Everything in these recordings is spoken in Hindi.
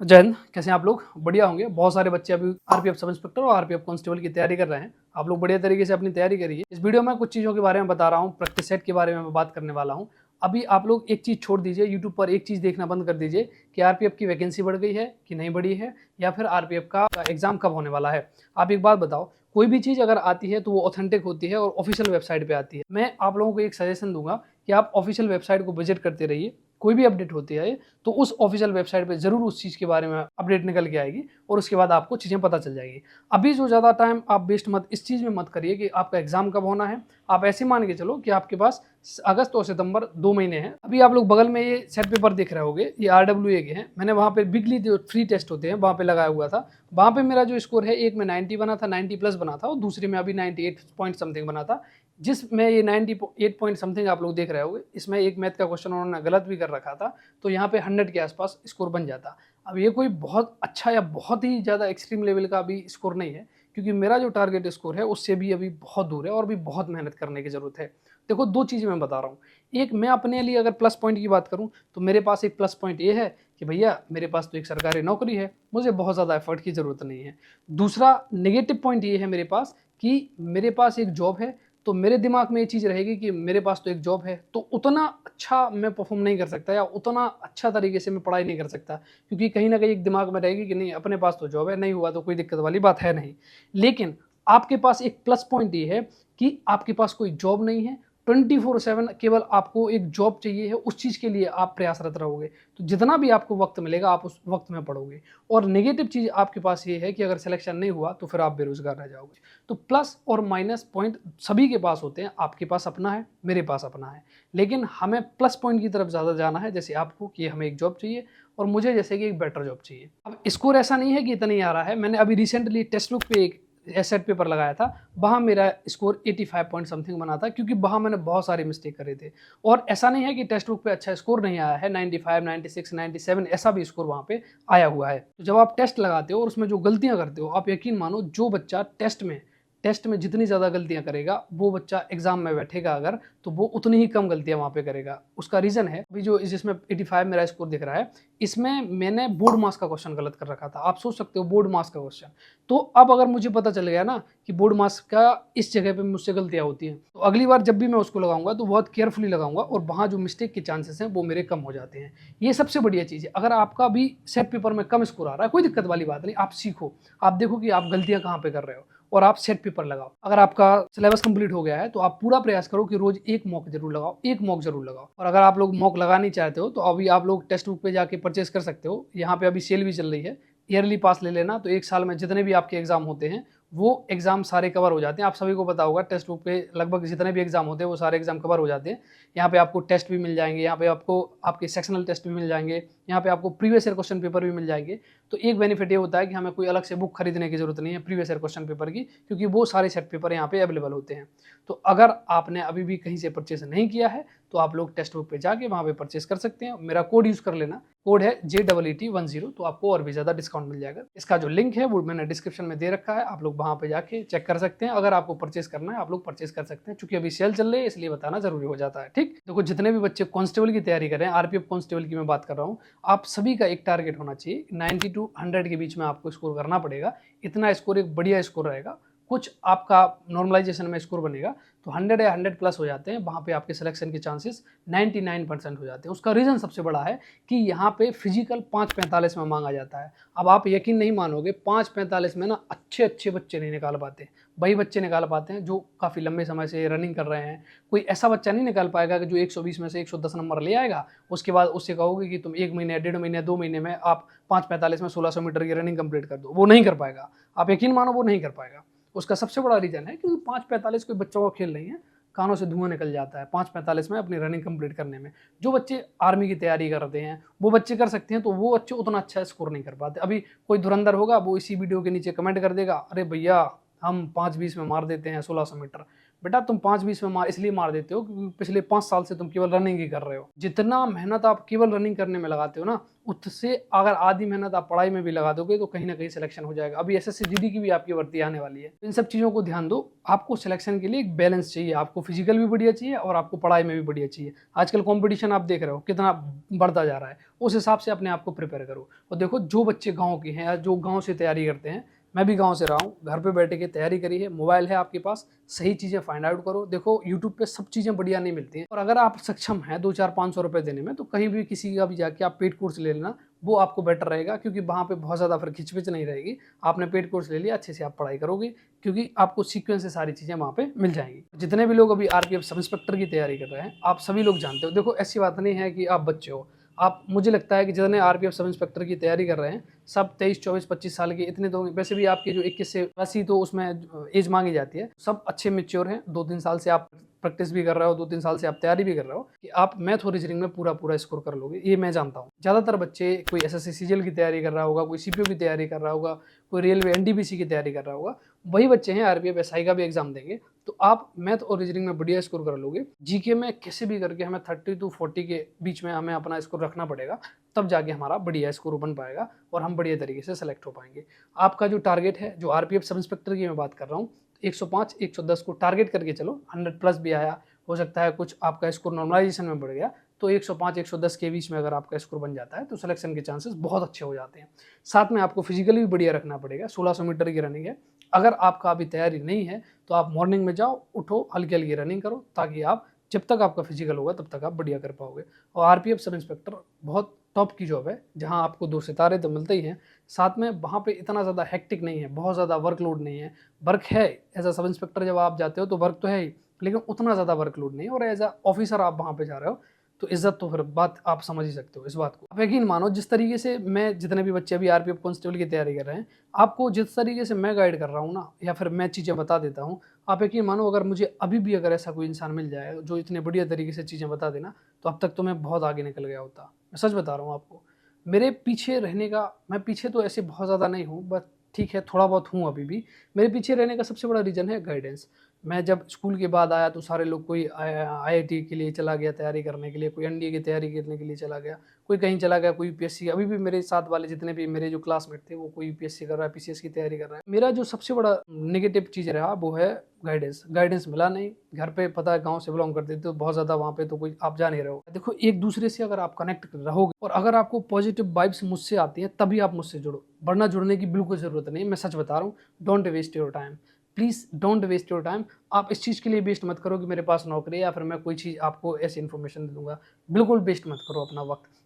जय हिंद। कैसे हैं आप लोग? बढ़िया होंगे। बहुत सारे बच्चे अभी आरपीएफ सब इंस्पेक्टर और आरपीएफ कांस्टेबल की तैयारी कर रहे हैं। आप लोग बढ़िया तरीके से अपनी तैयारी करिए। इस वीडियो में कुछ चीज़ों के बारे में बता रहा हूँ, प्रैक्टिस सेट के बारे में मैं बात करने वाला हूँ। अभी आप लोग एक चीज़ छोड़ दीजिए, यूट्यूब पर एक चीज़ देखना बंद कर दीजिए कि आरपीएफ की वैकेंसी बढ़ गई है कि नहीं बढ़ी है, या फिर आरपीएफ का एग्जाम कब होने वाला है। आप एक बात बताओ, कोई भी चीज़ अगर आती है तो वो ऑथेंटिक होती है और ऑफिशियल वेबसाइट पे आती है। मैं आप लोगों को एक सजेशन दूंगा कि आप ऑफिशियल वेबसाइट को विजिट करते रहिए। कोई भी अपडेट होती है तो उस ऑफिशियल वेबसाइट पे जरूर उस चीज़ के बारे में अपडेट निकल के आएगी और उसके बाद आपको चीज़ें पता चल जाएगी। अभी जो ज़्यादा टाइम आप वेस्ट मत इस चीज़ में मत करिए कि आपका एग्जाम कब होना है। आप ऐसे मान के चलो कि आपके पास अगस्त और सितंबर 2 महीने हैं। अभी आप लोग बगल में ये सेट पेपर देख रहे होंगे, ये RWA के हैं। मैंने वहाँ पे बिगली जो फ्री टेस्ट होते हैं वहाँ पे लगाया हुआ था। वहाँ पे मेरा जो स्कोर है, एक में 90 बना था, 90 प्लस बना था, और दूसरे में अभी 98 पॉइंट समथिंग बना था। जिसमें ये 98 पॉइंट समथिंग आप लोग देख रहे होंगे, इसमें एक मैथ का क्वेश्चन उन्होंने गलत भी कर रखा था, तो यहाँ पे 100 के आसपास स्कोर बन जाता। अब ये कोई बहुत अच्छा या बहुत ही ज़्यादा एक्सट्रीम लेवल का अभी स्कोर नहीं है, क्योंकि मेरा जो टारगेट स्कोर है उससे भी अभी बहुत दूर है और भी बहुत मेहनत करने की ज़रूरत है। देखो, दो चीज़ें मैं बता रहा हूँ। एक, मैं अपने लिए अगर प्लस पॉइंट की बात करूँ तो मेरे पास एक प्लस पॉइंट ये है कि भैया मेरे पास तो एक सरकारी नौकरी है, मुझे बहुत ज़्यादा एफर्ट की ज़रूरत नहीं है। दूसरा नेगेटिव पॉइंट ये है मेरे पास कि मेरे पास एक जॉब है, तो मेरे दिमाग में ये चीज़ रहेगी कि मेरे पास तो एक जॉब है, तो उतना अच्छा मैं परफॉर्म नहीं कर सकता या उतना अच्छा तरीके से मैं पढ़ाई नहीं कर सकता, क्योंकि कहीं ना कहीं एक दिमाग में रहेगी कि नहीं, अपने पास तो जॉब है, नहीं हुआ तो कोई दिक्कत वाली बात है नहीं। लेकिन आपके पास एक प्लस पॉइंट ये है कि आपके पास कोई जॉब नहीं है, 24/7 केवल आपको एक जॉब चाहिए है, उस चीज़ के लिए आप प्रयासरत रहोगे, तो जितना भी आपको वक्त मिलेगा आप उस वक्त में पढ़ोगे। और नेगेटिव चीज़ आपके पास ये है कि अगर सिलेक्शन नहीं हुआ तो फिर आप बेरोजगार रह जाओगे। तो प्लस और माइनस पॉइंट सभी के पास होते हैं, आपके पास अपना है, मेरे पास अपना है, लेकिन हमें प्लस पॉइंट की तरफ ज़्यादा जाना है, जैसे आपको कि हमें एक जॉब चाहिए और मुझे जैसे कि एक बेटर जॉब चाहिए। अब स्कोर ऐसा नहीं है कि इतना ही आ रहा है। मैंने अभी रिसेंटली टेक्स्ट बुक पे एक एसेट पेपर लगाया था, वहाँ मेरा स्कोर 85 पॉइंट समथिंग बना था, क्योंकि वहाँ मैंने बहुत सारे मिस्टेक करे थे। और ऐसा नहीं है कि टेक्स्ट बुक पे अच्छा स्कोर नहीं आया है, 95, 96, 97 ऐसा भी स्कोर वहाँ पे आया हुआ है। तो जब आप टेस्ट लगाते हो और उसमें जो गलतियाँ करते हो, आप यकीन मानो जो बच्चा टेस्ट में जितनी ज़्यादा गलतियां करेगा, वो बच्चा एग्जाम में बैठेगा अगर, तो वो उतनी ही कम गलतियां वहाँ पे करेगा। उसका रीज़न है, अभी जो जिसमें 85 मेरा स्कोर दिख रहा है, इसमें मैंने बोर्ड मार्क्स का क्वेश्चन गलत कर रखा था। आप सोच सकते हो, बोर्ड मार्क्स का क्वेश्चन। तो अब अगर मुझे पता चल गया ना कि बोर्ड मार्क्स का इस जगह पे मुझसे गलतियां होती हैं, तो अगली बार जब भी मैं उसको लगाऊंगा तो बहुत केयरफुली लगाऊंगा और वहाँ जो मिस्टेक के चांसेस हैं वो मेरे कम हो जाते हैं। ये सबसे बढ़िया चीज़ है। अगर आपका भी सेट पेपर में कम स्कोर आ रहा है, कोई दिक्कत वाली बात नहीं, आप सीखो, आप देखो कि आप गलतियां कहाँ पे कर रहे हो और आप सेट पेपर लगाओ। अगर आपका सिलेबस कंप्लीट हो गया है तो आप पूरा प्रयास करो कि रोज एक मॉक जरूर लगाओ, एक मॉक जरूर लगाओ। और अगर आप लोग मॉक लगा नहीं चाहते हो तो अभी आप लोग टेक्स्ट बुक पे जाके परचेस कर सकते हो। यहाँ पे अभी सेल भी चल रही है, ईयरली पास ले लेना, तो एक साल में जितने भी आपके एग्जाम होते हैं वो एग्जाम सारे कवर हो जाते हैं। आप सभी को पता होगा, टेक्स्ट बुक पे लगभग जितने भी एग्जाम होते हैं वो सारे एग्जाम कवर हो जाते हैं। यहाँ पे आपको टेस्ट भी मिल जाएंगे, यहाँ पे आपको आपके सेक्शनल टेस्ट भी मिल जाएंगे, यहाँ पे आपको प्रीवियस ईयर क्वेश्चन पेपर भी मिल जाएंगे। तो एक बेनिफिट ये होता है कि हमें कोई अलग से बुक खरीदने की जरूरत नहीं है प्रीवियस ईयर क्वेश्चन पेपर की, क्योंकि वो सारे सेट पेपर यहाँ पे अवेलेबल होते हैं। तो अगर आपने अभी भी कहीं से परचेस नहीं किया है तो आप लोग टेक्स्ट बुक पे जाके वहाँ पे परचेस कर सकते हैं। मेरा कोड यूज कर लेना, कोड है JEET10, तो आपको और भी ज़्यादा डिस्काउंट मिल जाएगा। इसका जो लिंक है वो मैंने डिस्क्रिप्शन में दे रखा है, आप लोग वहाँ पे जाके चेक कर सकते हैं। अगर आपको परचेस करना है आप लोग परचेस कर सकते हैं, चूंकि अभी सेल चल रही है इसलिए बताना जरूरी हो जाता है। ठीक, देखो, जितने भी बच्चे कांस्टेबल की तैयारी कर रहे हैं, आरपीएफ कांस्टेबल की मैं बात कर रहा हूँ, आप सभी का एक टारगेट होना चाहिए, 90 to 100 के बीच में आपको स्कोर करना पड़ेगा। इतना स्कोर एक बढ़िया स्कोर रहेगा। कुछ आपका नॉर्मलाइजेशन में स्कोर बनेगा तो 100 या 100 प्लस हो जाते हैं, वहाँ पे आपके सिलेक्शन के चांसेस 99% हो जाते हैं। उसका रीज़न सबसे बड़ा है कि यहाँ पे फिजिकल 5:45 में मांगा जाता है। अब आप यकीन नहीं मानोगे, 5:45 में ना अच्छे अच्छे बच्चे नहीं निकाल पाते, वही बच्चे निकाल पाते हैं जो काफ़ी लंबे समय से रनिंग कर रहे हैं। कोई ऐसा बच्चा नहीं निकाल पाएगा कि जो 120 में से 110 नंबर ले आएगा, उसके बाद उससे कहोगे कि तुम 1 महीने, 1.5 महीने, 2 महीने में आप 5:45 में 1600 मीटर की रनिंग कंप्लीट कर दो। वो नहीं कर पाएगा, आप यकीन मानो, वो नहीं कर पाएगा। उसका सबसे बड़ा रीजन है क्योंकि 5:45 कोई बच्चों का खेल नहीं है, कानों से धुआं निकल जाता है 5:45 में अपनी रनिंग कंप्लीट करने में। जो बच्चे आर्मी की तैयारी करते हैं वो बच्चे कर सकते हैं, तो वो बच्चे उतना अच्छा स्कोर नहीं कर पाते। अभी कोई धुरंधर होगा, वो इसी वीडियो के नीचे कमेंट कर देगा, अरे भैया हम 5:20 में मार देते हैं 1600 मीटर। बेटा तुम 5-20 में इसलिए मार देते हो क्योंकि पिछले 5 साल से तुम केवल रनिंग ही कर रहे हो। जितना मेहनत आप केवल रनिंग करने में लगाते हो ना, उससे अगर आधी मेहनत आप पढ़ाई में भी लगा दोगे तो कहीं ना कहीं सिलेक्शन हो जाएगा। अभी एसएससी जीडी की भी आपकी भर्ती आने वाली है। इन सब चीज़ों को ध्यान दो। आपको सिलेक्शन के लिए एक बैलेंस चाहिए, आपको फिजिकल भी बढ़िया चाहिए और आपको पढ़ाई में भी बढ़िया चाहिए। आजकल कॉम्पिटिशन आप देख रहे हो कितना बढ़ता जा रहा है, उस हिसाब से अपने आप को प्रिपेयर करो। और देखो जो बच्चे गाँव के हैं या जो गाँव से तैयारी करते हैं, मैं भी गांव से रहा हूँ, घर पे बैठे के तैयारी करी है, मोबाइल है आपके पास, सही चीज़ें फाइंड आउट करो। देखो यूट्यूब पे सब चीज़ें बढ़िया नहीं मिलती हैं, और अगर आप सक्षम हैं 2-4-500 रुपये देने में तो कहीं भी किसी का भी जाके आप पेड कोर्स ले लेना, वो आपको बेटर रहेगा क्योंकि वहाँ पे बहुत ज़्यादा फिर खिचपिच नहीं रहेगी। आपने पेड कोर्स ले लिया, अच्छे से आप पढ़ाई करोगे क्योंकि आपको सीक्वेंस से सारी चीज़ें वहाँ पे मिल जाएंगी। जितने भी लोग अभी आरपीएफ सब इंस्पेक्टर की तैयारी कर रहे हैं, आप सभी लोग जानते हो, देखो ऐसी बात नहीं है कि आप बच्चे हो। आप, मुझे लगता है कि जितने आरपीएफ सब इंस्पेक्टर की तैयारी कर रहे हैं सब 23, 24, 25 साल के इतने तो वैसे भी आपके जो 21 से 80 तो उसमें एज मांगी जाती है। सब अच्छे मेच्योर हैं, 2-3 साल से आप प्रैक्टिस भी कर रहे हो, 2-3 साल से आप तैयारी भी कर रहे हो कि आप मैथ और रीजनिंग में पूरा स्कोर कर लोगे, ये मैं जानता हूँ। ज़्यादातर बच्चे कोई एसएससी सीजीएल की तैयारी कर रहा होगा, कोई सीपीओ की तैयारी कर रहा होगा, कोई रेलवे एनडीबीसी की तैयारी कर रहा होगा, वही बच्चे हैं आरपीएफ एसआई का भी एग्जाम देंगे। तो आप मैथ और रीजनिंग में बढ़िया स्कोर कर लोगे। जीके में कैसे भी करके हमें 30 to 40 के बीच में हमें अपना स्कोर रखना पड़ेगा, तब जाके हमारा बढ़िया स्कोर बन पाएगा और हम बढ़िया तरीके से सेलेक्ट हो पाएंगे। आपका जो टारगेट है, जो आरपीएफ सब इंस्पेक्टर की मैं बात कर रहा हूँ, 105, 110 को टारगेट करके चलो। 100+ भी आया, हो सकता है कुछ आपका स्कोर नॉर्मलाइजेशन में बढ़ गया, तो 105, 110 के बीच में अगर आपका स्कोर बन जाता है तो सिलेक्शन के चांसेस बहुत अच्छे हो जाते हैं। साथ में आपको फिजिकली भी बढ़िया रखना पड़ेगा। 1600 मीटर की रनिंग है, अगर आपका अभी तैयारी नहीं है तो आप मॉर्निंग में जाओ, उठो, हल्की हल्की रनिंग करो, ताकि आप जब तक आपका फिजिकल होगा तब तक आप बढ़िया कर पाओगे। और आरपीएफ सब इंस्पेक्टर बहुत टॉप की जॉब है, जहां आपको 2 सितारे तो मिलते ही हैं, साथ में वहाँ पे इतना ज़्यादा हेक्टिक नहीं है, बहुत ज़्यादा वर्कलोड नहीं है। वर्क है, एज अ सब इंस्पेक्टर जब आप जाते हो तो वर्क तो है ही, लेकिन उतना ज़्यादा वर्कलोड नहीं है। और एज अ ऑफिसर आप वहाँ पे जा रहे हो तो इज्जत तो फिर बात आप समझ ही सकते हो इस बात को। आप यकीन मानो, जिस तरीके से मैं, जितने भी बच्चे अभी आरपीएफ कांस्टेबल की तैयारी कर रहे हैं, आपको जिस तरीके से मैं गाइड कर रहा हूँ ना, या फिर मैं चीज़ें बता देता हूँ, आप यकीन मानो अगर मुझे अभी भी अगर ऐसा कोई इंसान मिल जाए जो इतने बढ़िया तरीके से चीज़ें बता देना, तो अब तक तो मैं बहुत आगे निकल गया होता। मैं सच बता रहा हूँ आपको। मेरे पीछे रहने का, मैं पीछे तो ऐसे बहुत ज़्यादा नहीं हूँ, बट ठीक है थोड़ा बहुत हूँ अभी भी। मेरे पीछे रहने का सबसे बड़ा रीज़न है गाइडेंस। मैं जब स्कूल के बाद आया तो सारे लोग, कोई आईआईटी के लिए चला गया तैयारी करने के लिए, कोई एनडीए की तैयारी करने के लिए चला गया, कोई कहीं चला गया, कोई यूपीएससी। अभी भी मेरे साथ वाले जितने भी मेरे जो क्लासमेट थे वो कोई यूपीएससी कर रहा है, पीसीएस की तैयारी कर रहा है। मेरा जो सबसे बड़ा नेगेटिव चीज़ रहा वो है गाइडेंस मिला नहीं। घर पे पता है, गांव से बिलोंग करते थे तो बहुत ज़्यादा वहाँ पे तो कोई आप जा नहीं रहे हो। देखो, एक दूसरे से अगर आप कनेक्ट रहोगे और अगर आपको पॉजिटिव वाइब्स मुझसे आती हैं तभी आप मुझसे जुड़ो, वरना जुड़ने की बिल्कुल ज़रूरत नहीं। मैं सच बता रहा हूँ, don't waste your time, please don't waste your time. आप इस चीज़ के लिए वेस्ट मत करो कि मेरे पास नौकरी है या फिर मैं कोई चीज़ आपको ऐसी इन्फॉर्मेशन दे दूंगा। बिल्कुल वेस्ट मत करो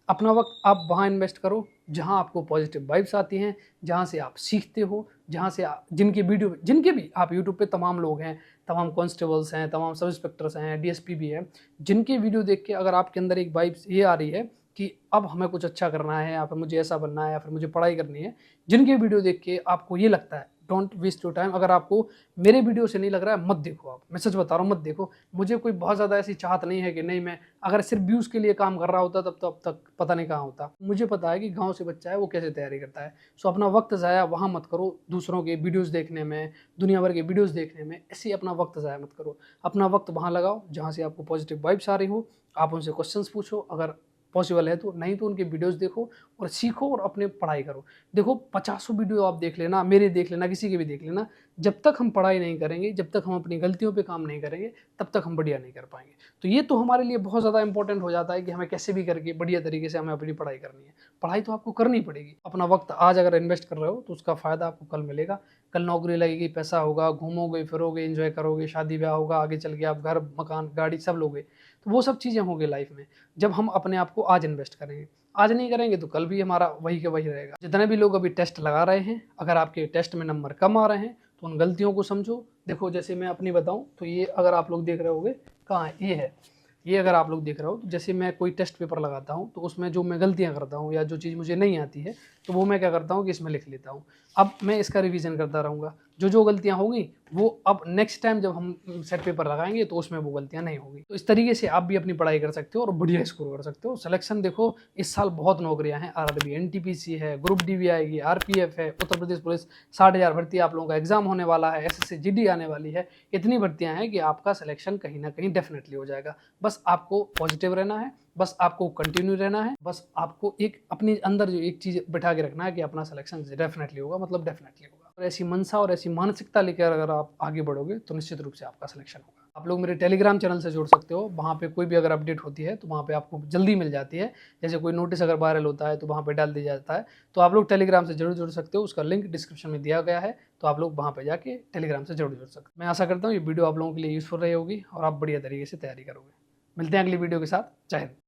अपना वक्त आप वहाँ इन्वेस्ट करो जहाँ आपको पॉजिटिव वाइब्स आती हैं, जहाँ से आप सीखते हो, जहाँ से आप, जिनके भी आप यूट्यूब पे तमाम लोग हैं, तमाम कॉन्स्टेबल्स हैं, तमाम सब इंस्पेक्टर्स हैं, डीएसपी भी हैं, जिनके वीडियो देख के अगर आपके अंदर एक वाइब्स ये आ रही है कि अब हमें कुछ अच्छा करना है या फिर मुझे ऐसा बनना है या फिर मुझे पढ़ाई करनी है, जिनके वीडियो देख के आपको ये लगता है, डोंट वेस्ट योर टाइम। अगर आपको मेरे वीडियो से नहीं लग रहा है, मत देखो। आप, मैं सच बता रहा हूँ, मत देखो। मुझे कोई बहुत ज़्यादा ऐसी चाहत नहीं है कि नहीं, मैं अगर सिर्फ व्यूज़ के लिए काम कर रहा होता तब तो अब तक पता नहीं कहाँ होता। मुझे पता है कि गांव से बच्चा है वो कैसे तैयारी करता है। सो अपना वक्त ज़ाया वहाँ मत करो, दूसरों के वीडियोज़ देखने में, दुनिया भर के वीडियोज़ देखने में। ऐसे अपना वक्त ज़ाया मत करो। अपना वक्त वहाँ लगाओ जहाँ से आपको पॉजिटिव वाइब्स आ रही हो। आप उनसे क्वेश्चंस पूछो, अगर पॉसिबल है तो, नहीं तो उनके वीडियोस देखो और सीखो और अपने पढ़ाई करो। देखो, 50 वीडियो आप देख लेना, मेरे देख लेना, किसी के भी देख लेना, जब तक हम पढ़ाई नहीं करेंगे, जब तक हम अपनी गलतियों पे काम नहीं करेंगे, तब तक हम बढ़िया नहीं कर पाएंगे। तो ये तो हमारे लिए बहुत ज़्यादा इंपॉर्टेंट हो जाता है कि हमें कैसे भी करके बढ़िया तरीके से हमें अपनी पढ़ाई करनी है। पढ़ाई तो आपको करनी पड़ेगी। अपना वक्त आज अगर इन्वेस्ट कर रहे हो तो उसका फ़ायदा आपको कल मिलेगा। कल नौकरी लगेगी, पैसा होगा, घूमोगे फिरोगे, एंजॉय करोगे, शादी ब्याह होगा, आगे चल के आप घर मकान गाड़ी सब लोगे, तो वो सब चीज़ें होंगी लाइफ में जब हम अपने आप को आज इन्वेस्ट करेंगे। आज नहीं करेंगे तो कल भी हमारा वही के वही रहेगा। जितने भी लोग अभी टेस्ट लगा रहे हैं, अगर आपके टेस्ट में नंबर कम आ रहे हैं तो उन गलतियों को समझो। देखो, जैसे मैं अपनी बताऊं तो ये अगर आप लोग देख रहे होगे, कहाँ है, ये है, ये अगर आप लोग देख रहे हो तो जैसे मैं कोई टेस्ट पेपर लगाता हूँ तो उसमें जो मैं गलतियाँ करता हूँ या जो चीज़ मुझे नहीं आती है तो वो मैं क्या करता हूँ कि इसमें लिख लेता हूँ। अब मैं इसका रिवीजन करता रहूँगा। जो जो गलतियां होगी वो अब नेक्स्ट टाइम जब हम सेट पेपर लगाएंगे तो उसमें वो गलतियां नहीं होगी। तो इस तरीके से आप भी अपनी पढ़ाई कर सकते हो और बढ़िया स्कोर कर सकते हो। सिलेक्शन देखो इस साल बहुत नौकरियां हैं, आरआरबी, एनटीपीसी है, ग्रुप डी भी आएगी, आरपीएफ है, उत्तर प्रदेश पुलिस 60,000 भर्ती आप लोगों का एग्जाम होने वाला है, एसएससी जीडी आने वाली है। इतनी भर्तियां हैं कि आपका सिलेक्शन कहीं ना कहीं डेफिनेटली हो जाएगा। बस आपको पॉजिटिव रहना है, बस आपको कंटिन्यू रहना है, बस आपको एक अपने अंदर जो एक चीज बैठा के रखना है कि अपना सिलेक्शन डेफिनेटली होगा, मतलब डेफिनेटली होगा। और ऐसी मनसा और ऐसी मानसिकता लेकर अगर आप आगे बढ़ोगे तो निश्चित रूप से आपका सिलेक्शन होगा। आप लोग मेरे टेलीग्राम चैनल से जुड़ सकते हो, वहाँ पे कोई भी अगर अपडेट होती है तो वहाँ पे आपको जल्दी मिल जाती है। जैसे कोई नोटिस अगर वायरल होता है तो वहाँ पे डाल दिया जाता है। तो आप लोग टेलीग्राम से जरूर जुड़ सकते हो, उसका लिंक डिस्क्रिप्शन में दिया गया है, तो आप लोग वहाँ पे जाके टेलीग्राम से जरूर जुड़ सकते हो। मैं आशा करता हूँ ये वीडियो आप लोगों के लिए यूजफुल रही होगी और आप बढ़िया तरीके से तैयारी करोगे। मिलते हैं अगली वीडियो के साथ। जय हिंद।